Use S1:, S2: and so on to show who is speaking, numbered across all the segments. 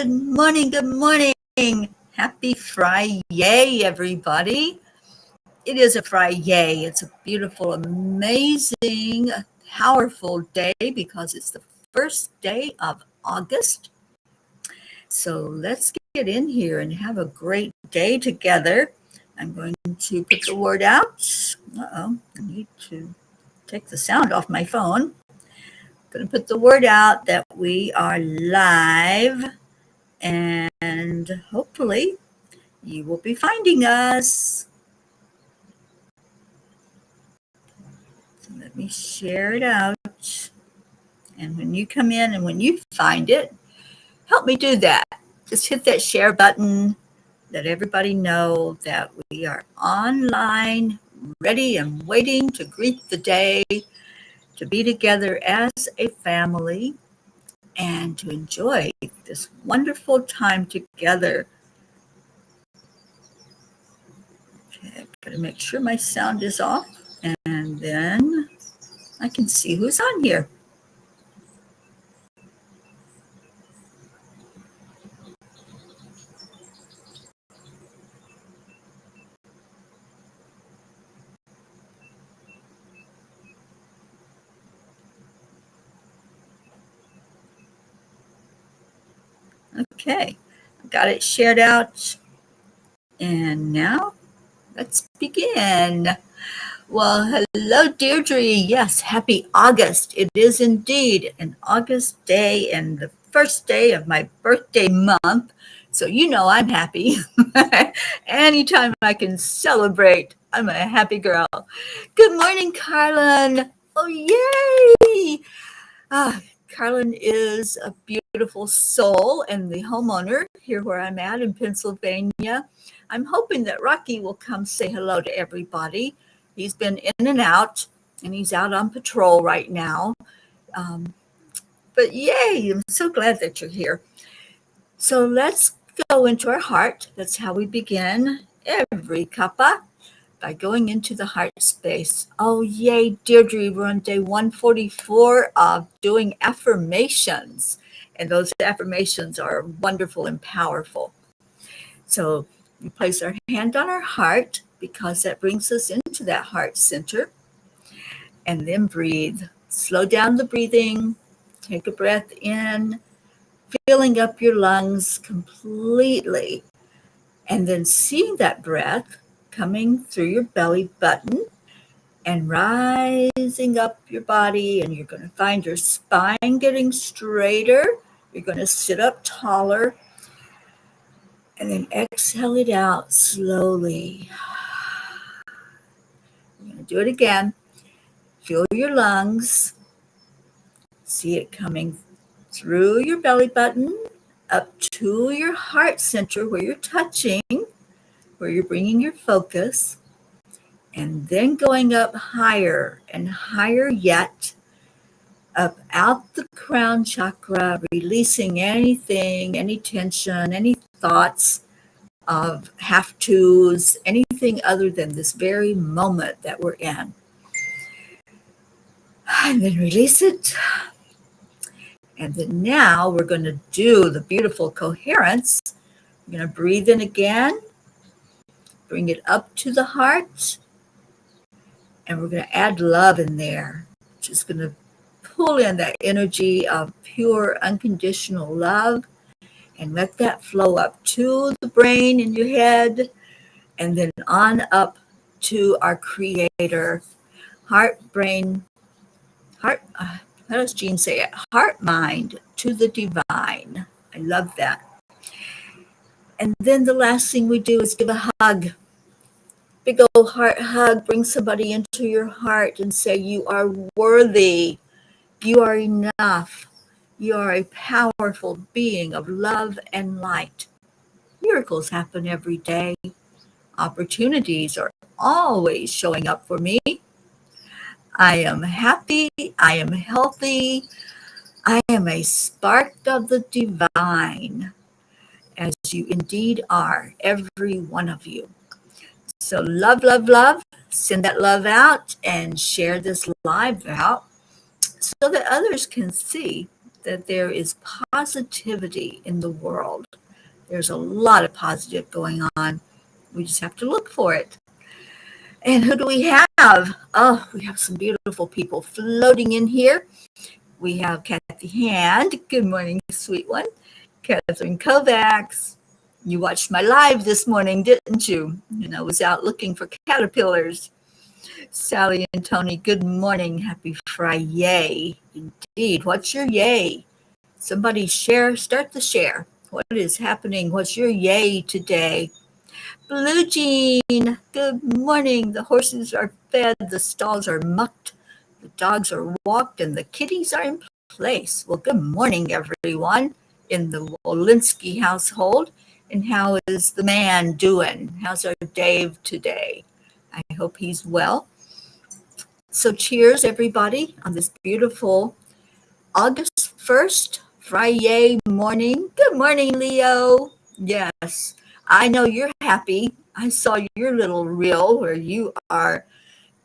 S1: morning, good morning. Happy Friday, everybody. It is a Friday. It's a beautiful, amazing, powerful day because it's the first day of August. So let's get in here and have a great day together. I'm going to put the word out. I need to take the sound off my phone. I'm going to put the word out that we are live. And hopefully you will be finding us. So let me share it out. And when you come in and when you find it, help me do that. Just hit that share button. Let everybody know that we are online, ready and waiting to greet the day, to be together as a family, and to enjoy this wonderful time together. Okay, I've got to make sure my sound is off, and then I can see who's on here. Okay, got it shared out, and now let's begin. Well, hello, Deirdre. Yes, happy August. It is indeed an August day and the first day of my birthday month. So you know I'm happy. Anytime I can celebrate, I'm a happy girl. Good morning, Carlin. Oh, yay! Carlin is a beautiful soul and the homeowner here where I'm at in Pennsylvania. I'm hoping that Rocky will come say hello to everybody. He's been in and out, and he's out on patrol right now. But yay, I'm so glad that you're here. So let's go into our heart. That's how we begin every cuppa, by going into the heart space. Oh, yay, Deirdre, we're on day 144 of doing affirmations. And those affirmations are wonderful and powerful. So we place our hand on our heart because that brings us into that heart center. And then breathe. Slow down the breathing. Take a breath in, filling up your lungs completely. And then seeing that breath coming through your belly button and rising up your body, and you're going to find your spine getting straighter. You're going to sit up taller, and then exhale it out slowly. We're going to do it again. Feel your lungs. See it coming through your belly button up to your heart center where you're touching, where you're bringing your focus. And then going up higher and higher yet, up out the crown chakra, releasing anything, any tension, any thoughts of have-tos, anything other than this very moment that we're in. And then release it. And then now we're going to do the beautiful coherence. We're going to breathe in again, bring it up to the heart. And we're going to add love in there, which is going to pull in that energy of pure, unconditional love and let that flow up to the brain in your head and then on up to our creator. Heart, brain, heart, how does Jean say it? Heart, mind to the divine. I love that. And then the last thing we do is give a hug. Big old heart hug. Bring somebody into your heart and say, you are worthy. You are enough. You are a powerful being of love and light. Miracles happen every day. Opportunities are always showing up for me. I am happy. I am healthy. I am a spark of the divine, as you indeed are, every one of you. So love, love, love. Send that love out and share this live out so that others can see that there is positivity in the world. There's a lot of positive going on. We just have to look for it. And who do we have? Oh, we have some beautiful people floating in here. We have Kathy Hand. Good morning, sweet one. Catherine Kovacs. You watched my live this morning, didn't you? And I was out looking for caterpillars. Sally and Tony, good morning. Happy Friday. Indeed. What's your yay? Somebody share, start the share. What is happening? What's your yay today? Blue Jean, good morning. The horses are fed, the stalls are mucked, the dogs are walked, and the kitties are in place. Well, good morning, everyone in the Walensky household. And how is the man doing? How's our Dave today? I hope he's well. So cheers, everybody, on this beautiful August 1st, Friday morning. Good morning, Leo. Yes, I know you're happy. I saw your little reel where you are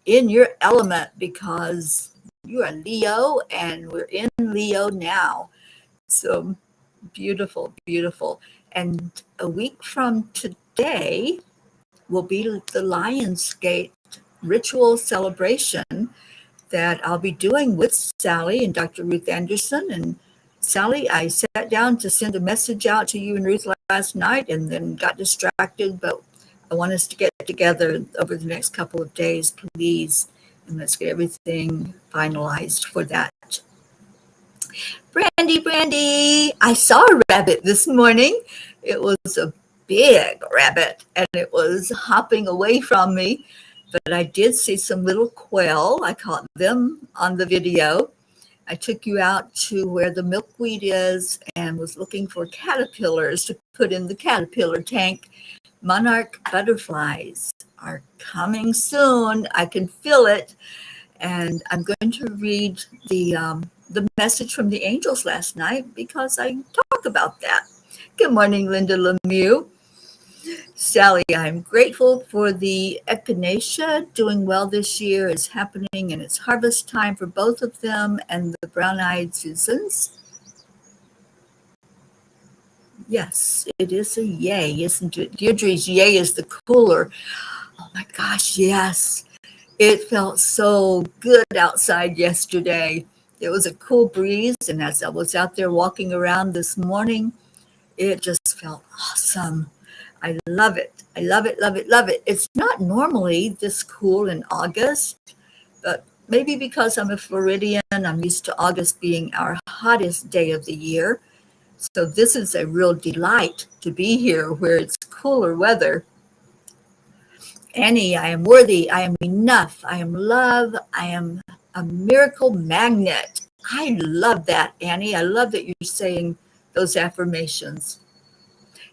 S1: in your element because you are Leo and we're in Leo now. So beautiful, beautiful. And a week from today will be the Lionsgate ritual celebration that I'll be doing with Sally and Dr. Ruth Anderson. And Sally, I sat down to send a message out to you and Ruth last night and then got distracted, but I want us to get together over the next couple of days, please, and let's get everything finalized for that. Brandy, I saw a rabbit this morning. It was a big rabbit and it was hopping away from me. But I did see some little quail. I caught them on the video. I took you out to where the milkweed is and was looking for caterpillars to put in the caterpillar tank. Monarch butterflies are coming soon. I can feel it. And I'm going to read the message from the angels last night because I talk about that. Good morning, Linda Lemieux. Sally, I'm grateful for the echinacea. Doing well this year is happening and it's harvest time for both of them and the brown-eyed Susans. Yes, it is a yay, isn't it? Deirdre's yay is the cooler. Oh my gosh, yes. It felt so good outside yesterday. There was a cool breeze, and as I was out there walking around this morning, it just felt awesome. I love it. I love it, love it, love it. It's not normally this cool in August, but maybe because I'm a Floridian, I'm used to August being our hottest day of the year. So this is a real delight to be here where it's cooler weather. Annie, I am worthy. I am enough. I am love. I am a miracle magnet. I love that, Annie. I love that you're saying those affirmations.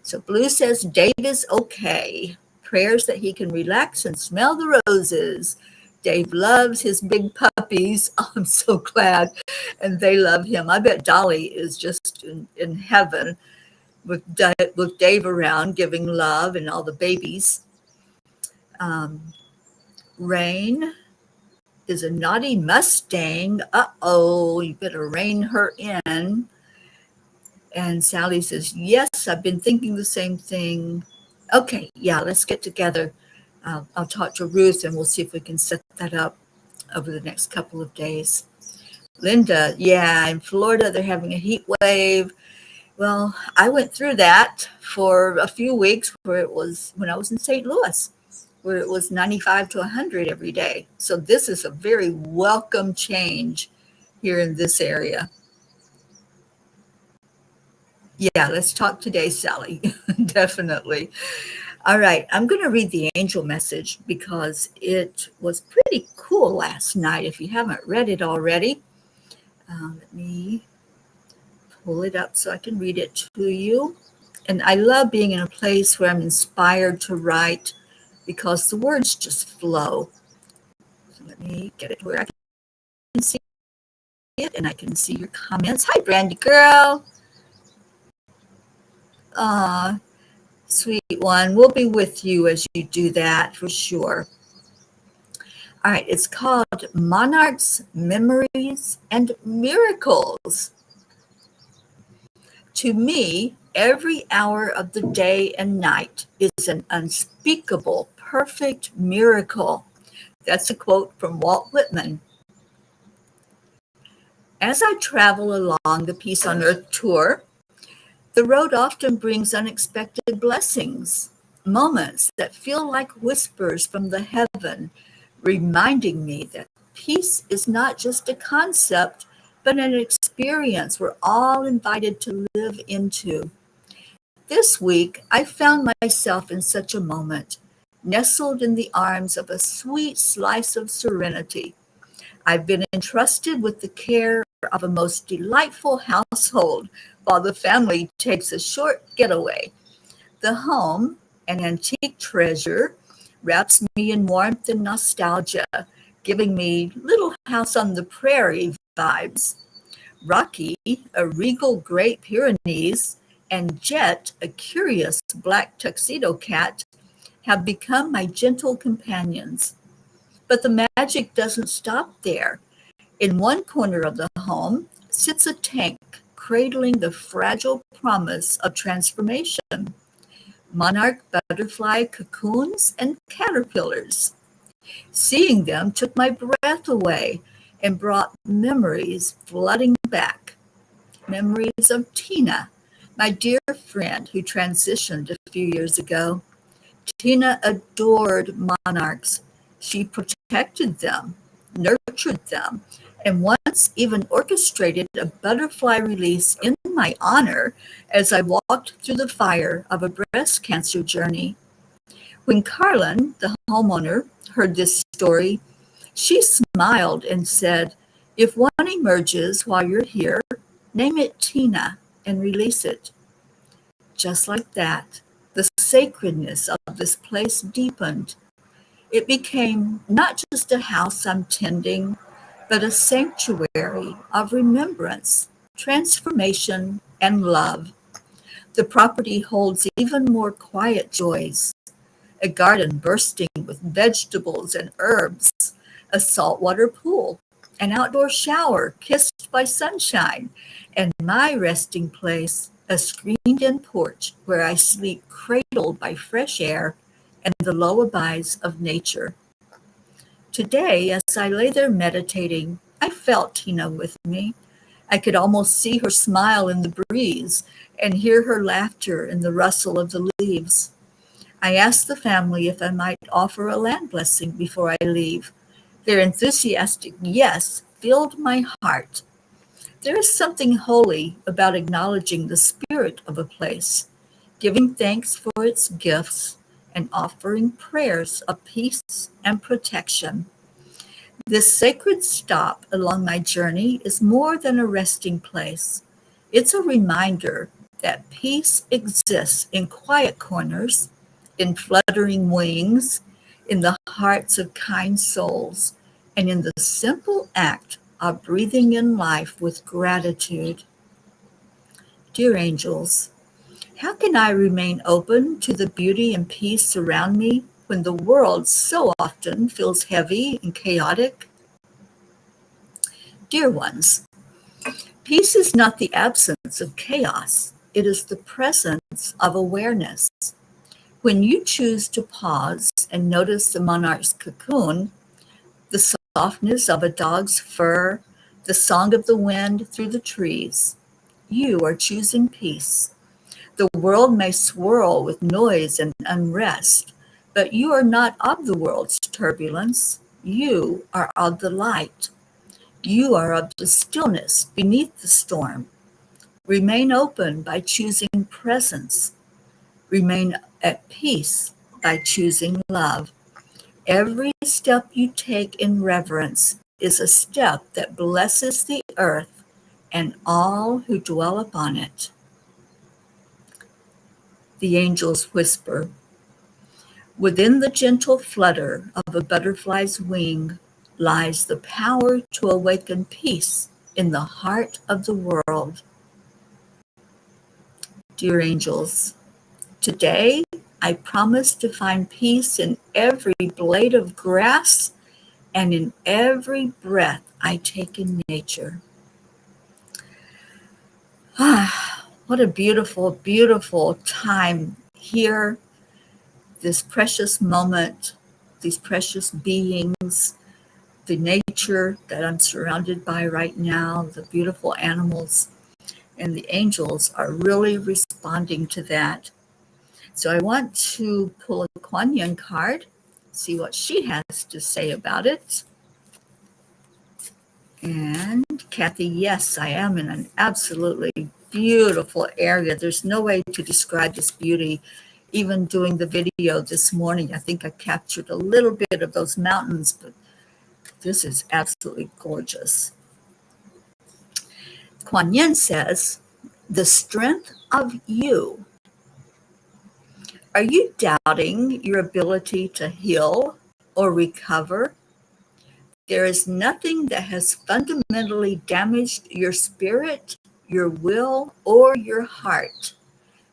S1: So Blue says Dave is okay. Prayers that he can relax and smell the roses. Dave loves his big puppies. Oh, I'm so glad. And they love him. I bet Dolly is just in heaven with Dave around giving love and all the babies. Rain is a naughty Mustang. Uh-oh, you better rein her in. And Sally says, yes, I've been thinking the same thing. Okay, yeah, let's get together. I'll talk to Ruth and we'll see if we can set that up over the next couple of days. Linda, yeah, in Florida, they're having a heat wave. Well, I went through that for a few weeks when I was in St. Louis, where it was 95 to 100 every day. So this is a very welcome change here in this area. Yeah, let's talk today, Sally. Definitely. All right, I'm going to read the angel message because it was pretty cool last night. If you haven't read it already, let me pull it up so I can read it to you. And I love being in a place where I'm inspired to write because the words just flow. So let me get it where I can see it and I can see your comments. Hi, Brandy girl. Sweet one, we'll be with you as you do that for sure. All right, it's called Monarchs, Memories, and Miracles. To me, every hour of the day and night is an unspeakable, perfect miracle. That's a quote from Walt Whitman. As I travel along the Peace on Earth tour, the road often brings unexpected blessings, moments that feel like whispers from the heaven, reminding me that peace is not just a concept, but an experience we're all invited to live into. This week, I found myself in such a moment, nestled in the arms of a sweet slice of serenity. I've been entrusted with the care of a most delightful household while the family takes a short getaway. The home, an antique treasure, wraps me in warmth and nostalgia, giving me Little House on the Prairie vibes. Rocky, a regal Great Pyrenees, and Jet, a curious black tuxedo cat, have become my gentle companions. But the magic doesn't stop there. In one corner of the home sits a tank cradling the fragile promise of transformation. Monarch butterfly cocoons and caterpillars. Seeing them took my breath away and brought memories flooding back. Memories of Tina, my dear friend who transitioned a few years ago. Tina adored monarchs. She protected them, nurtured them, and once even orchestrated a butterfly release in my honor as I walked through the fire of a breast cancer journey. When Carlin, the homeowner, heard this story, she smiled and said, "If one emerges while you're here, name it Tina and release it." Just like that, the sacredness of this place deepened. It became not just a house I'm tending, but a sanctuary of remembrance, transformation, and love. The property holds even more quiet joys: a garden bursting with vegetables and herbs, a saltwater pool, an outdoor shower kissed by sunshine, and my resting place, a screened-in porch where I sleep cradled by fresh air and the lullabies of nature. Today, as I lay there meditating, I felt Tina with me. I could almost see her smile in the breeze and hear her laughter in the rustle of the leaves. I asked the family if I might offer a land blessing before I leave. Their enthusiastic yes filled my heart. There is something holy about acknowledging the spirit of a place, giving thanks for its gifts, and offering prayers of peace and protection. This sacred stop along my journey is more than a resting place. It's a reminder that peace exists in quiet corners, in fluttering wings, in the hearts of kind souls, and in the simple act of breathing in life with gratitude. Dear angels, how can I remain open to the beauty and peace around me when the world so often feels heavy and chaotic? Dear ones, peace is not the absence of chaos, it is the presence of awareness. When you choose to pause and notice the monarch's cocoon, the softness of a dog's fur, the song of the wind through the trees, you are choosing peace. The world may swirl with noise and unrest, but you are not of the world's turbulence. You are of the light. You are of the stillness beneath the storm. Remain open by choosing presence. Remain at peace by choosing love. Every step you take in reverence is a step that blesses the earth and all who dwell upon it. The angels whisper. Within the gentle flutter of a butterfly's wing lies the power to awaken peace in the heart of the world. Dear angels, today I promise to find peace in every blade of grass and in every breath I take in nature. What a beautiful, beautiful time here, this precious moment, these precious beings, the nature that I'm surrounded by right now, the beautiful animals, and the angels are really responding to that. So I want to pull a Kuan Yin card, see what she has to say about it. And Kathy, yes, I am in an absolutely beautiful area. There's no way to describe this beauty. Even doing the video this morning, I think I captured a little bit of those mountains, but this is absolutely gorgeous. Kuan Yin says, the strength of you. Are you doubting your ability to heal or recover? There is nothing that has fundamentally damaged your spirit, your will, or your heart,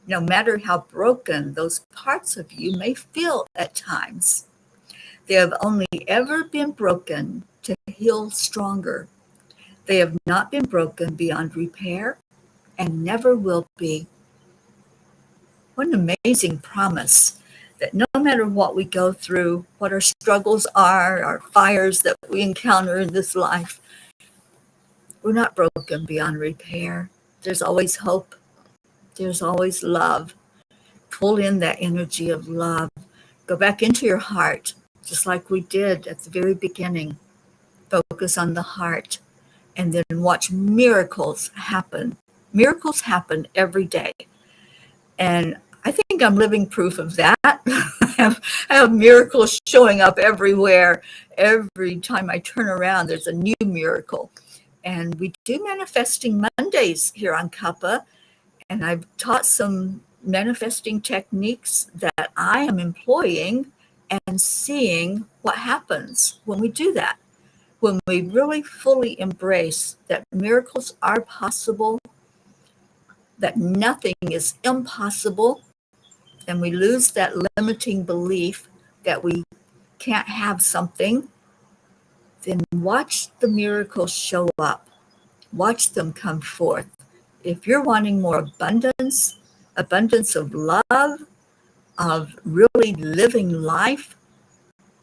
S1: no matter how broken those parts of you may feel at times. They have only ever been broken to heal stronger. They have not been broken beyond repair and never will be. What an amazing promise that no matter what we go through, what our struggles are, our fires that we encounter in this life, we're not broken beyond repair. There's always hope. There's always love. Pull in that energy of love. Go back into your heart, just like we did at the very beginning. Focus on the heart and then watch miracles happen. Miracles happen every day. And I think I'm living proof of that. I have miracles showing up everywhere. Every time I turn around, there's a new miracle. And we do manifesting Mondays here on Cuppa. And I've taught some manifesting techniques that I am employing and seeing what happens when we do that. When we really fully embrace that miracles are possible, that nothing is impossible, and we lose that limiting belief that we can't have something, then watch the miracles show up. Watch them come forth. If you're wanting more abundance of love, of really living life,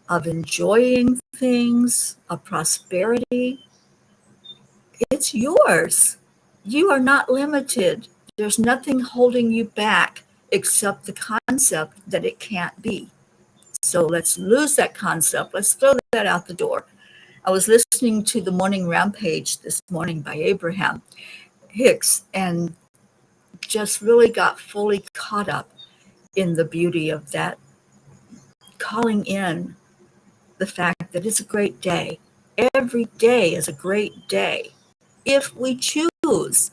S1: of enjoying things, of prosperity, it's yours. You are not limited. There's nothing holding you back except the concept that it can't be. So let's lose that concept. Let's throw that out the door. I was listening to the Morning Rampage this morning by Abraham Hicks and just really got fully caught up in the beauty of that, calling in the fact that it's a great day. Every day is a great day if we choose.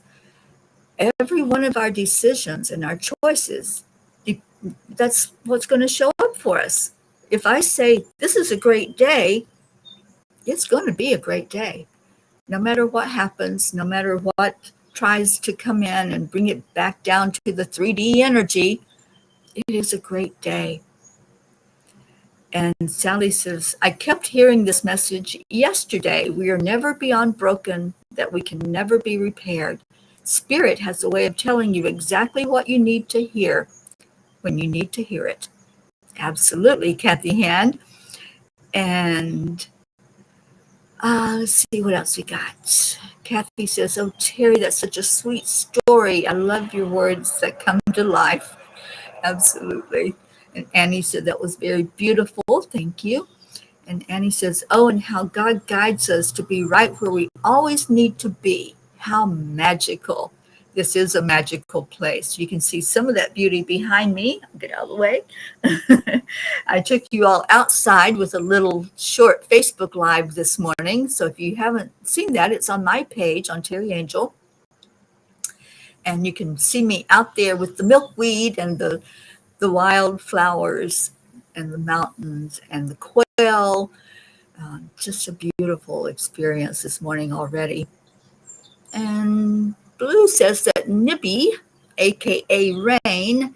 S1: Every one of our decisions and our choices, that's what's going to show up for us. If I say this is a great day, it's going to be a great day. No matter what happens, no matter what tries to come in and bring it back down to the 3D energy, it is a great day. And Sally says, I kept hearing this message yesterday. We are never beyond broken, that we can never be repaired. Spirit has a way of telling you exactly what you need to hear when you need to hear it. Absolutely, Kathy Hand. And let's see what else we got. Kathy says, oh, Teri, that's such a sweet story. I love your words that come to life. Absolutely. And Annie said, that was very beautiful. Thank you. And Annie says, oh, and how God guides us to be right where we always need to be. How magical. This is a magical place. You can see some of that beauty behind me. I'll get out of the way. I took you all outside with a little short Facebook Live this morning. So if you haven't seen that, it's on my page on Teri Angel. And you can see me out there with the milkweed and the wildflowers and the mountains and the quail. Just a beautiful experience this morning already. And Blue says that Nibby, aka Rain,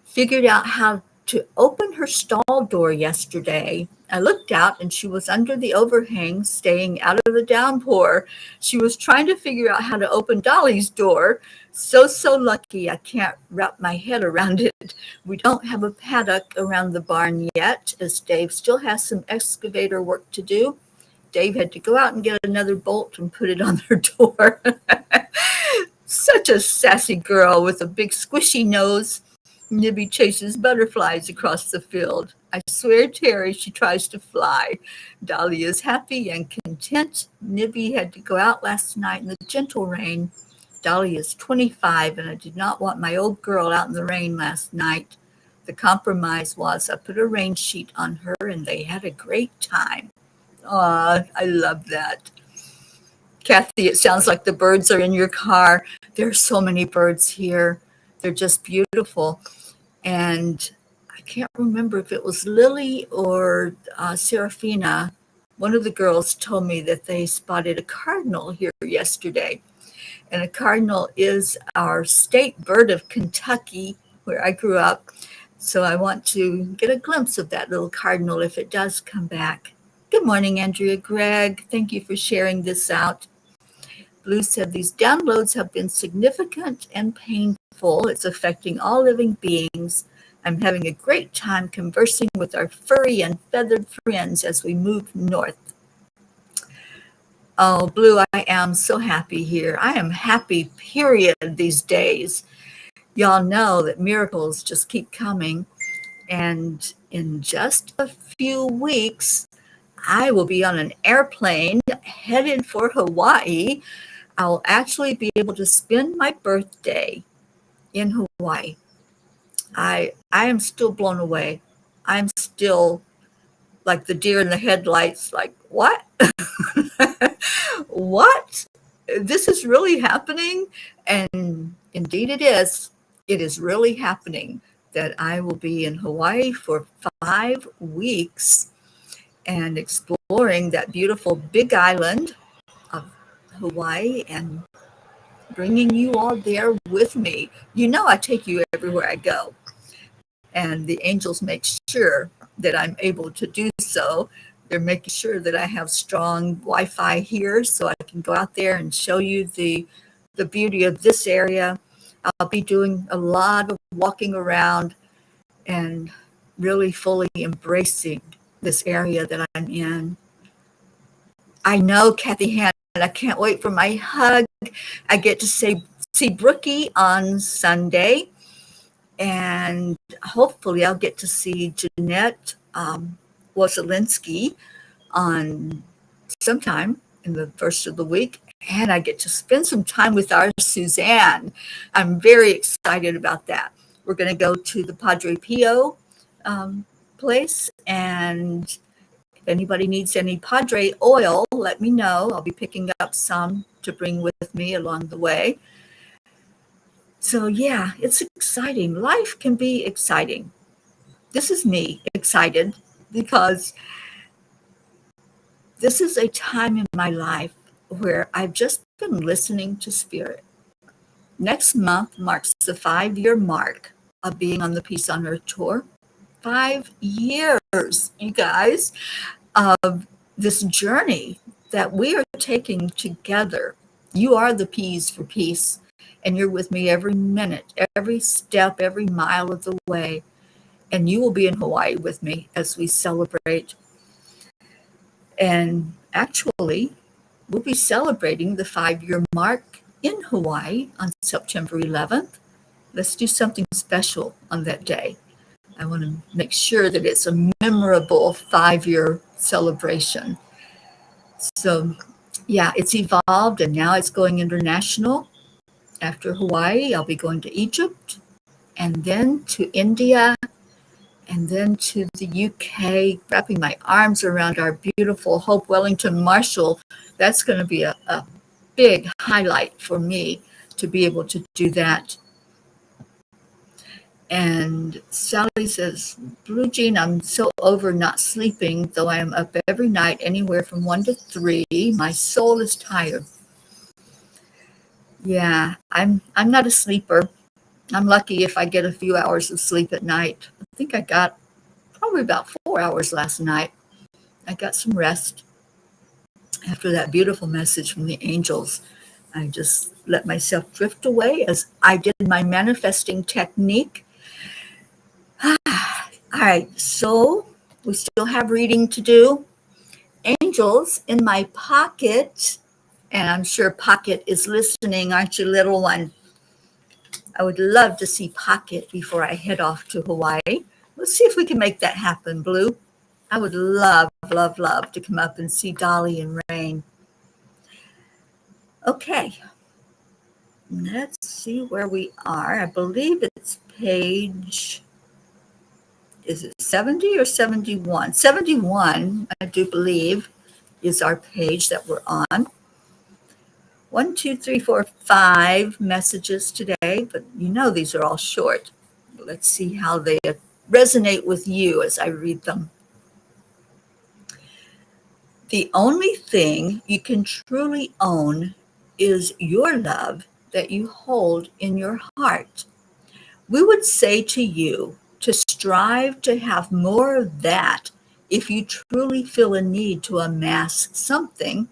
S1: figured out how to open her stall door yesterday. I looked out and she was under the overhang, staying out of the downpour. She was trying to figure out how to open Dolly's door. So lucky I can't wrap my head around it. We don't have a paddock around the barn yet, as Dave still has some excavator work to do. Dave had to go out and get another bolt and put it on their door. Such a sassy girl with a big squishy nose. Nibby chases butterflies across the field. I swear, Teri, she tries to fly. Dolly is happy and content. Nibby had to go out last night in the gentle rain. Dolly is 25, and I did not want my old girl out in the rain last night. The compromise was I put a rain sheet on her, and they had a great time. Aw, I love that. Kathy, it sounds like the birds are in your car. There are so many birds here. They're just beautiful. And I can't remember if it was Lily or Serafina. One of the girls told me that they spotted a cardinal here yesterday. And a cardinal is our state bird of Kentucky, where I grew up. So I want to get a glimpse of that little cardinal if it does come back. Good morning, Andrea Gregg. Thank you for sharing this out. Blue said these downloads have been significant and painful. It's affecting all living beings. I'm having a great time conversing with our furry and feathered friends as we move north. Oh, Blue, I am so happy here. I am happy, period, these days. Y'all know that miracles just keep coming. And in just a few weeks, I will be on an airplane headed for Hawaii. I'll actually be able to spend my birthday in Hawaii. I am still blown away. I'm still like the deer in the headlights, like, what? What? This is really happening? And indeed it is. It is really happening that I will be in Hawaii for 5 weeks and exploring that beautiful big island of Hawaii and bringing you all there with me. You know I take you everywhere I go. And the angels make sure that I'm able to do so. They're making sure that I have strong Wi-Fi here so I can go out there and show you the beauty of this area. I'll be doing a lot of walking around and really fully embracing this area that I'm in. I know, Kathy Han, I can't wait for my hug. I get to see Brookie on Sunday, and hopefully I'll get to see Jeanette Wasilensky on sometime in the first of the week, and I get to spend some time with our Suzanne. I'm very excited about that. We're going to go to the Padre Pio place, and if anybody needs any Padre oil, let me know. I'll be picking up some to bring with me along the way. So yeah, it's exciting. Life can be exciting. This is me excited because this is a time in my life where I've just been listening to Spirit. Next month marks the 5-year mark of being on the Peace on Earth tour. 5 years, you guys, of this journey that we are taking together. You are the P's for peace, and you're with me every minute, every step, every mile of the way. And you will be in Hawaii with me as we celebrate. And actually, we'll be celebrating the 5-year mark in Hawaii on September 11th. Let's do something special on that day. I want to make sure that it's a memorable 5-year celebration. So, yeah, it's evolved and now it's going international. After Hawaii, I'll be going to Egypt and then to India and then to the UK, wrapping my arms around our beautiful Hope Wellington Marshall. That's going to be a big highlight for me to be able to do that. And Sally says, Blue Jean, I'm so over not sleeping, though I am up every night, anywhere from 1 to 3. My soul is tired. Yeah, I'm not a sleeper. I'm lucky if I get a few hours of sleep at night. I think I got probably about 4 hours last night. I got some rest after that beautiful message from the angels. I just let myself drift away as I did my manifesting technique. All right, so we still have reading to do. Angels in my pocket, and I'm sure Pocket is listening, aren't you, little one? I would love to see Pocket before I head off to Hawaii. Let's see if we can make that happen, Blue. I would love, love, love to come up and see Dolly and Rain. Okay, let's see where we are. I believe it's page, is it 70 or 71? 71, I do believe, is our page that we're on. 1, 2, 3, 4, 5 messages today, but you know these are all short. Let's see how they resonate with you as I read them. The only thing you can truly own is your love that you hold in your heart. We would say to you to strive to have more of that if you truly feel a need to amass something.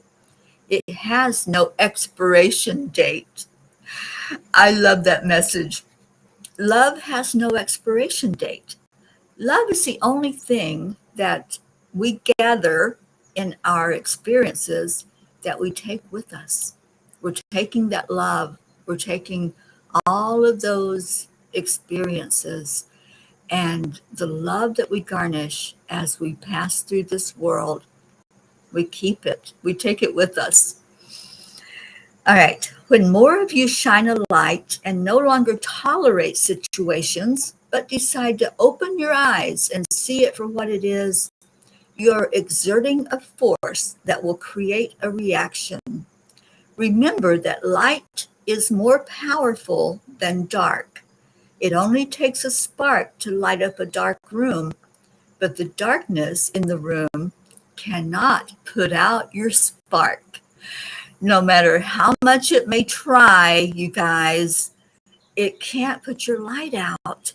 S1: It has no expiration date. I love that message. Love has no expiration date. Love is the only thing that we gather in our experiences that we take with us. We're taking that love, we're taking all of those experiences and the love that we garnish as we pass through this world. We keep it, we take it with us. All right, when more of you shine a light and no longer tolerate situations, but decide to open your eyes and see it for what it is, you're exerting a force that will create a reaction. Remember that light is more powerful than dark. It only takes a spark to light up a dark room, but the darkness in the room cannot put out your spark. No matter how much it may try, you guys, it can't put your light out.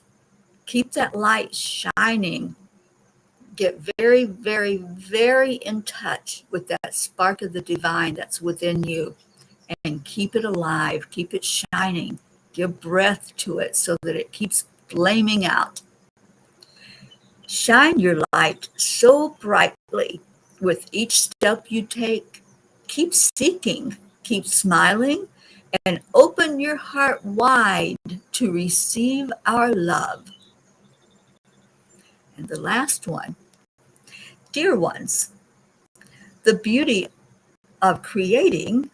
S1: Keep that light shining. Get very, very, very in touch with that spark of the divine that's within you and keep it alive. Keep it shining. Give breath to it so that it keeps flaming out. Shine your light so brightly with each step you take. Keep seeking, keep smiling, and open your heart wide to receive our love. And the last one, dear ones, the beauty of creating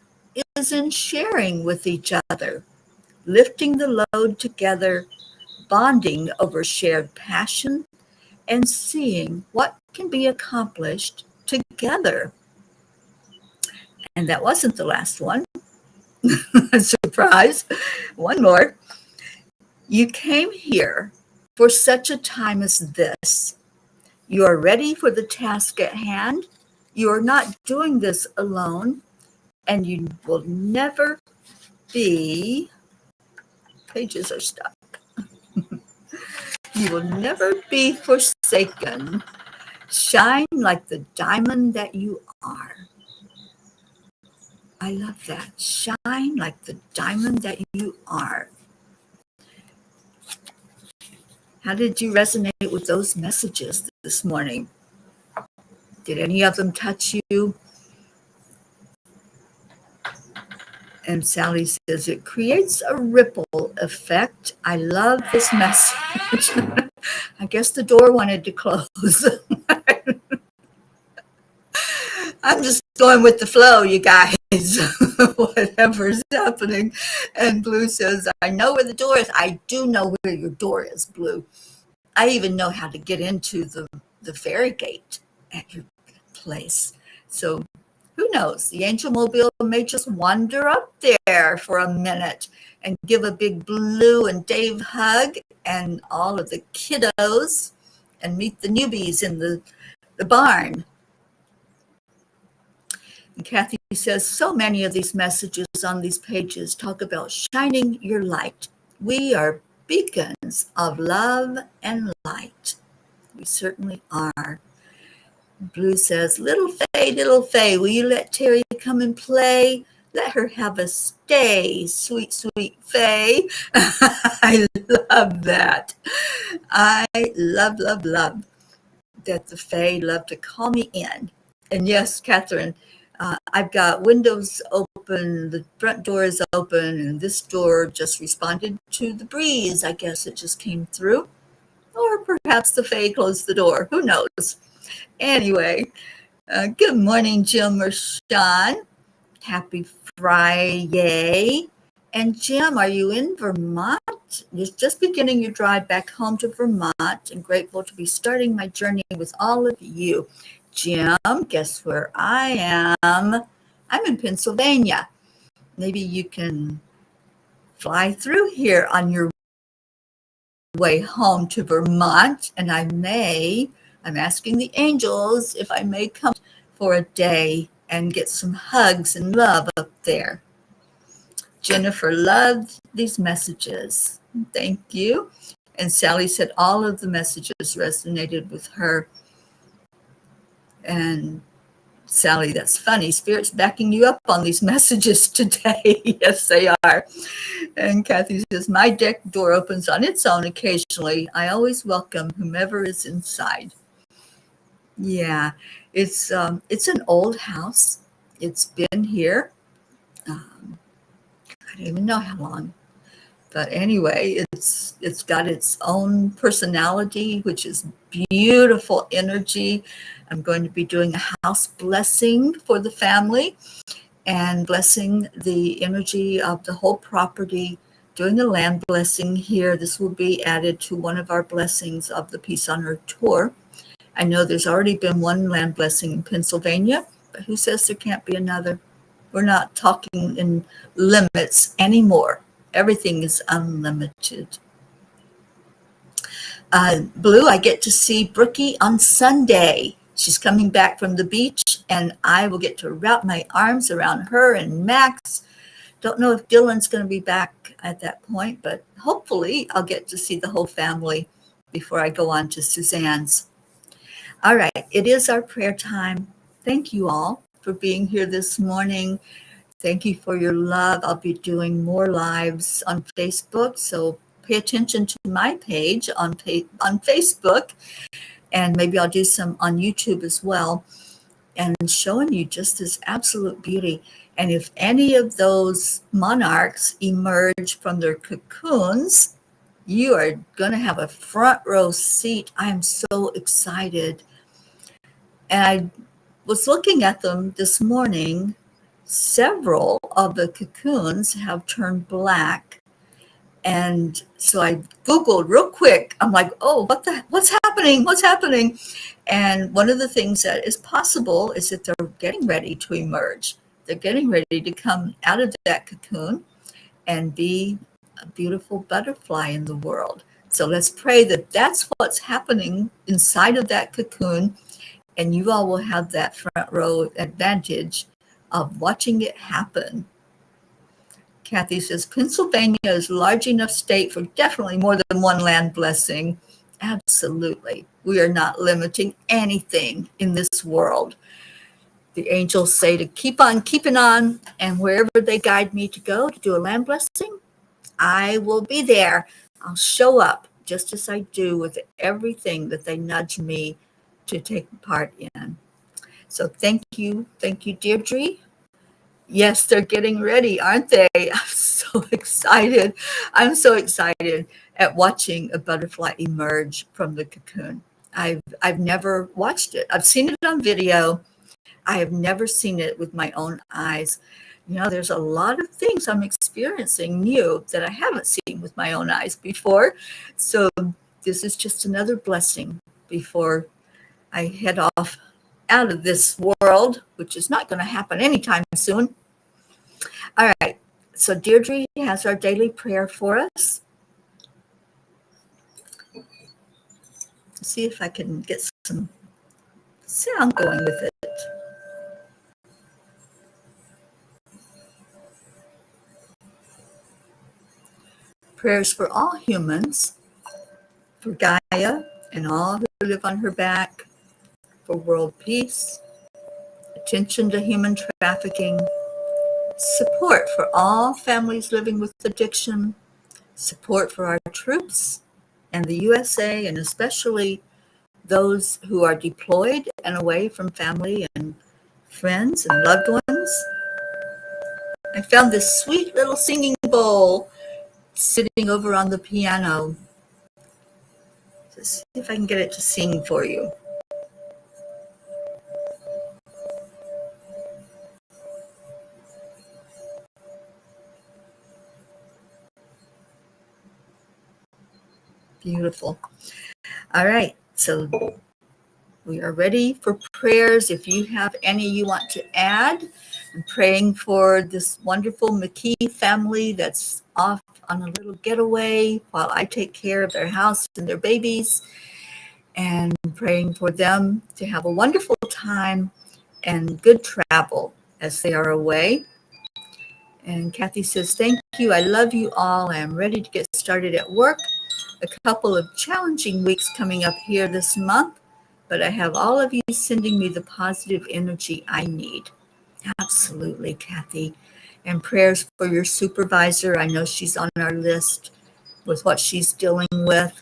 S1: is in sharing with each other, lifting the load together, bonding over shared passion, and seeing what can be accomplished together. And that wasn't the last one. Surprise. One more. You came here for such a time as this. You are ready for the task at hand. You are not doing this alone, and you will never be, pages are stuck. You will never be forsaken. Shine like the diamond that you are. I love that. Shine like the diamond that you are. How did you resonate with those messages this morning? Did any of them touch you? And Sally says, it creates a ripple effect. I love this message. I guess the door wanted to close. I'm just going with the flow, you guys. Whatever's happening. And Blue says, I know where the door is. I do know where your door is, Blue. I even know how to get into the ferry gate at your place. So who knows? The Angel Mobile may just wander up there for a minute and give a big Blue and Dave hug and all of the kiddos and meet the newbies in the barn. And Kathy says, so many of these messages on these pages talk about shining your light. We are beacons of love and light. We certainly are. Blue says, little Faye, will you let Teri come and play? Let her have a stay, sweet, sweet Faye. I love that. I love that the Fae love to call me in. And yes, Catherine, I've got windows open, the front door is open, and this door just responded to the breeze. I guess it just came through. Or perhaps the Fae closed the door. Who knows? Anyway, good morning, Jim or Sean. Happy Friday. And Jim, are you in Vermont? You're just beginning your drive back home to Vermont and grateful to be starting my journey with all of you. Jim, guess where I am? I'm in Pennsylvania. Maybe you can fly through here on your way home to Vermont, and I'm asking the angels if I may come for a day and get some hugs and love up there. Jennifer loved these messages. Thank you. And Sally said all of the messages resonated with her. And Sally, that's funny. Spirit's backing you up on these messages today. Yes, they are. And Kathy says, my deck door opens on its own occasionally. I always welcome whomever is inside. Yeah, it's an old house. It's been here. I don't even know how long. But anyway, it's got its own personality, which is beautiful energy. I'm going to be doing a house blessing for the family and blessing the energy of the whole property, doing a land blessing here. This will be added to one of our blessings of the Peace on Earth tour. I know there's already been one land blessing in Pennsylvania, but who says there can't be another? We're not talking in limits anymore. Everything is unlimited. Blue, I get to see Brookie on Sunday. She's coming back from the beach, and I will get to wrap my arms around her and Max. Don't know if Dylan's going to be back at that point, but hopefully I'll get to see the whole family before I go on to Suzanne's. All right, it is our prayer time. Thank you all for being here this morning. Thank you for your love. I'll be doing more lives on Facebook, so pay attention to my page on Facebook, and maybe I'll do some on YouTube as well, and showing you just this absolute beauty. And if any of those monarchs emerge from their cocoons, you are going to have a front row seat. I am so excited. And I was looking at them this morning. Several of the cocoons have turned black. And so I Googled real quick. I'm like, oh, what's happening? What's happening? And one of the things that is possible is that they're getting ready to emerge. They're getting ready to come out of that cocoon and be a beautiful butterfly in the world. So let's pray that that's what's happening inside of that cocoon. And you all will have that front row advantage of watching it happen. Kathy says, Pennsylvania is a large enough state for definitely more than one land blessing. Absolutely. We are not limiting anything in this world. The angels say to keep on keeping on, and wherever they guide me to go to do a land blessing, I will be there. I'll show up just as I do with everything that they nudge me to take part in. So thank you, Deirdre. Yes, they're getting ready, aren't they? I'm so excited. I'm so excited at watching a butterfly emerge from the cocoon. I've never watched it. I've seen it on video. I have never seen it with my own eyes. You know, there's a lot of things I'm experiencing new that I haven't seen with my own eyes before. So this is just another blessing before I head off out of this world, which is not going to happen anytime soon. All right, so Deirdre has our daily prayer for us. Let's see if I can get some sound going with it. Prayers for all humans, for Gaia and all who live on her back, for world peace, attention to human trafficking, support for all families living with addiction, support for our troops and the USA, and especially those who are deployed and away from family and friends and loved ones. I found this sweet little singing bowl sitting over on the piano. Let's see if I can get it to sing for you. Beautiful. All right, so we are ready for prayers. If you have any you want to add, I'm praying for this wonderful McKee family that's off on a little getaway while I take care of their house and their babies, and praying for them to have a wonderful time and good travel as they are away. And Kathy says, thank you. I love you all. I am ready to get started at work. A couple of challenging weeks coming up here this month, but I have all of you sending me the positive energy I need. Absolutely, Kathy. And prayers for your supervisor. I know she's on our list with what she's dealing with,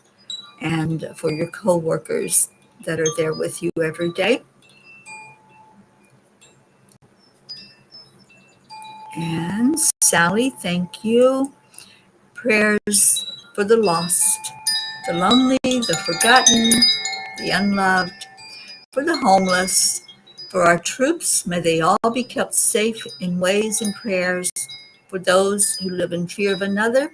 S1: and for your coworkers that are there with you every day. And Sally, thank you. Prayers for the lost, the lonely, the forgotten, the unloved, for the homeless, for our troops. May they all be kept safe in ways and prayers, for those who live in fear of another,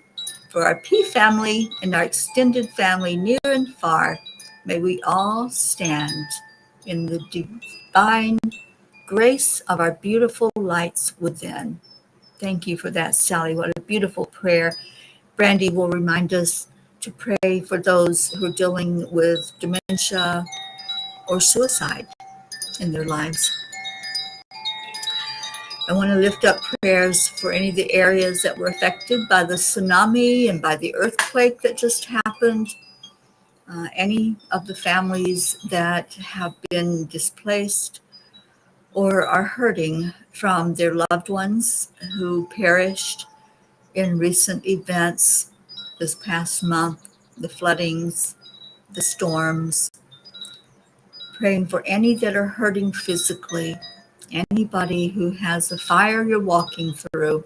S1: for our P family and our extended family near and far. May we all stand in the divine grace of our beautiful lights within. Thank you for that, Sally. What a beautiful prayer. Brandy will remind us to pray for those who are dealing with dementia or suicide in their lives. I want to lift up prayers for any of the areas that were affected by the tsunami and by the earthquake that just happened. Any of the families that have been displaced or are hurting from their loved ones who perished in recent events this past month, the floodings, the storms. Praying for any that are hurting physically, anybody who has a fire you're walking through.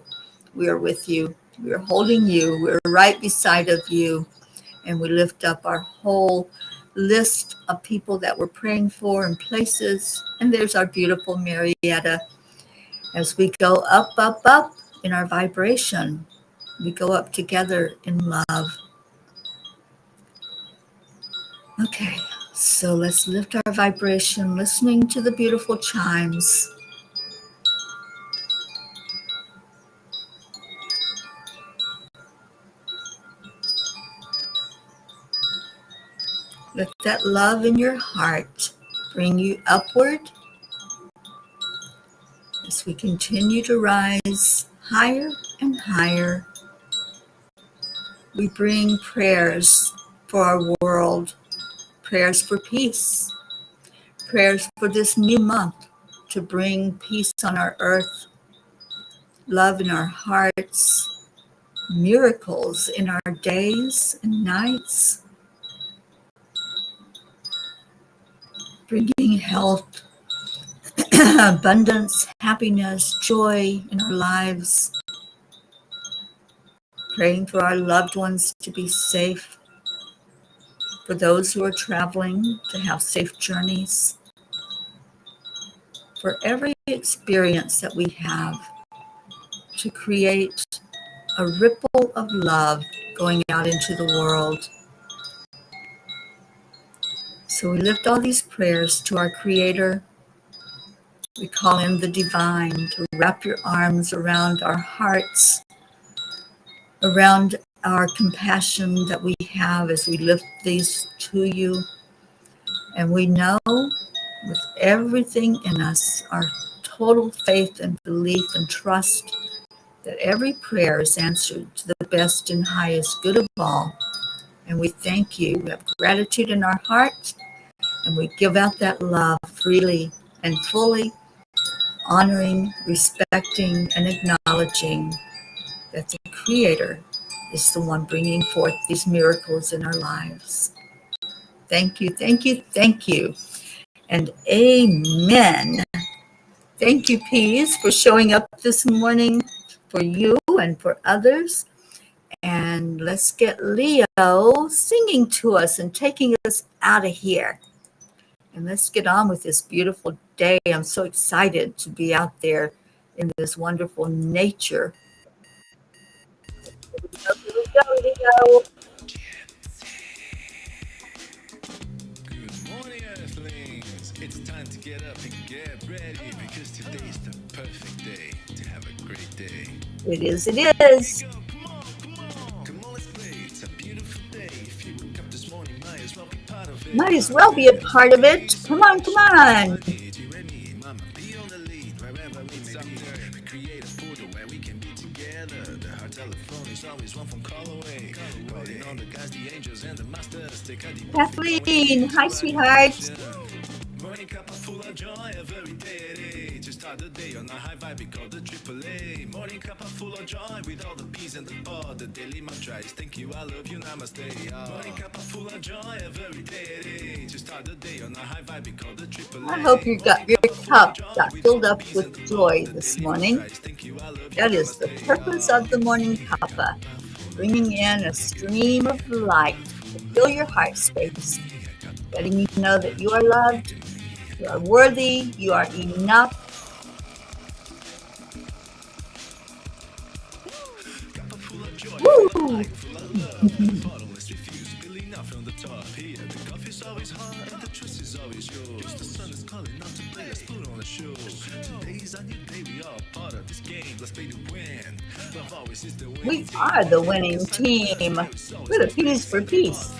S1: We are with you. We are holding you. We're right beside of you. And we lift up our whole list of people that we're praying for and places. And there's our beautiful Marietta. As we go up, up, up in our vibration, we go up together in love. Okay, so let's lift our vibration, listening to the beautiful chimes. Let that love in your heart bring you upward as we continue to rise higher and higher. We bring prayers for our world, prayers for peace, prayers for this new month to bring peace on our earth, love in our hearts, miracles in our days and nights, bringing health, abundance, happiness, joy in our lives, praying for our loved ones to be safe, for those who are traveling to have safe journeys, for every experience that we have to create a ripple of love going out into the world. So we lift all these prayers to our Creator. We call in the divine to wrap your arms around our hearts, around our compassion that we have as we lift these to you. And we know with everything in us, our total faith and belief and trust, that every prayer is answered to the best and highest good of all. And we thank you. We have gratitude in our heart, And we give out that love freely and fully, honoring, respecting, and acknowledging that the Creator is the one bringing forth these miracles in our lives. Thank you, thank you, thank you. And amen. Thank you, Peas, for showing up this morning for you and for others. And let's get Leo singing to us and taking us out of here. And let's get on with this beautiful day. I'm so excited to be out there in this wonderful nature. Here we go, Leo.
S2: Good morning, Earthlings. It's time to get up and get ready because today's the perfect day to have a great day.
S1: It is, it is.
S2: Come on, let's play. It's a beautiful day. If you woke up this morning, might as well be part of it.
S1: Might as well be a part of it. Come on, come on.
S2: You and me, mama, be on the lead wherever we may be. We create a portal where we can be together. The heart telephone is always one phone call away. Calling on the guys, the angels, and the masters. Take a deep breath.
S1: Kathleen, hi, sweetheart.
S2: Morning Cuppa full of joy every day. To start the day on a high vibe, we call the AAA. Morning Cuppa full of joy with all the P's and the pod. The daily mantra is thank you, I love you, namaste. Morning Cuppa full of joy every day. To start the day on a high vibe, we call the AAA.
S1: I hope your cup got filled up with joy this morning. That is the purpose of the Morning Cuppa, bringing in a stream of light to fill your heart space, letting you know that you are loved, you are worthy, you are enough. Woo! We are the winning team. We're the Peas for Peace.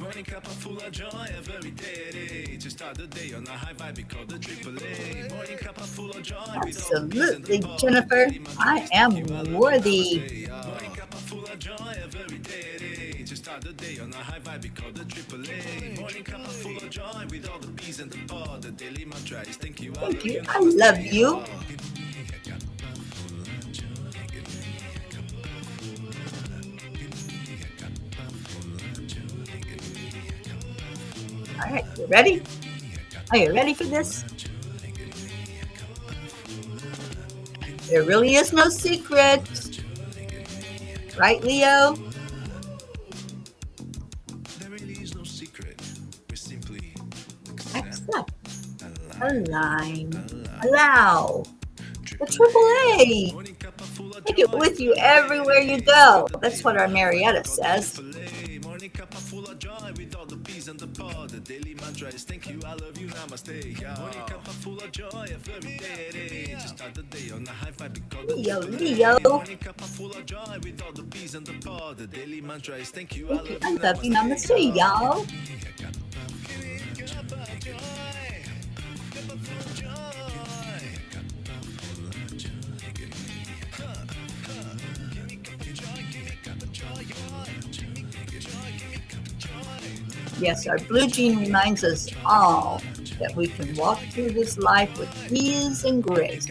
S2: Morning Cuppa full of joy every day. To start the day on a high vibe, we call the AAA. Morning Cuppa full of joy.
S1: Absolutely, Jennifer. I am worthy.
S2: Morning Cuppa full of joy every day. To start the day on a high vibe, we call the AAA. Morning Cuppa full of joy with all the P's and the pod. The daily mantra is thank you,
S1: Thank you. I love you. All right, you ready? Are you ready for this? There really is no secret. Right, Leo?
S2: There really is no secret. We simply
S1: Accept, align, allow. The AAA. Take it with you everywhere you go. That's what our Marietta says.
S2: Morning Cuppa full of joy with all the P's and the pod. The daily mantra is thank you, I love you, namaste. Morning Cuppa full of joy every day. To start the day on a high vibe, we call
S1: Leo,
S2: the
S1: Leo.
S2: Morning Cuppa full of joy with all the P's and the pod. The daily mantra is thank you, I love you,
S1: I love you, namaste, y'all. Yes, our blue jean reminds us all that we can walk through this life with ease and grace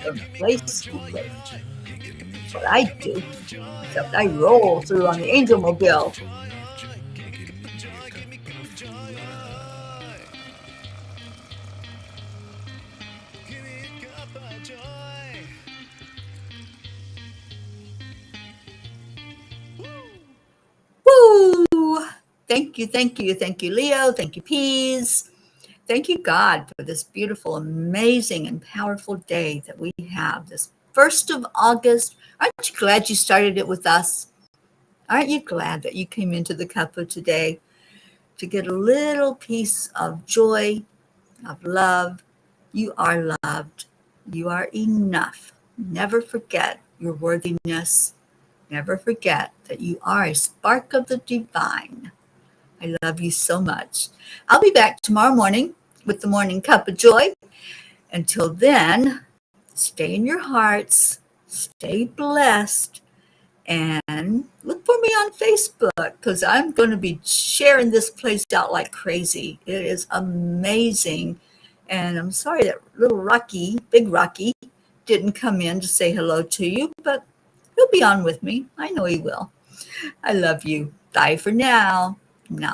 S1: from place to place. That's what I do, except I roll through on the Angel Mobile. Woo! Thank you, thank you, thank you, Leo. Thank you, Peas. Thank you, God, for this beautiful, amazing, and powerful day that we have, this 1st of August. Aren't you glad you started it with us? Aren't you glad that you came into the Cuppa today to get a little piece of joy, of love? You are loved. You are enough. Never forget your worthiness. Never forget that you are a spark of the divine. I love you so much. I'll be back tomorrow morning with the Morning Cuppa Joy. Until then, stay in your hearts, stay blessed, And look for me on Facebook because I'm going to be sharing this place out like crazy. It is amazing. And I'm sorry that little Rocky, big Rocky, didn't come in to say hello to you, but he'll be on with me. I know he will. I love you. Bye for now. Namaste.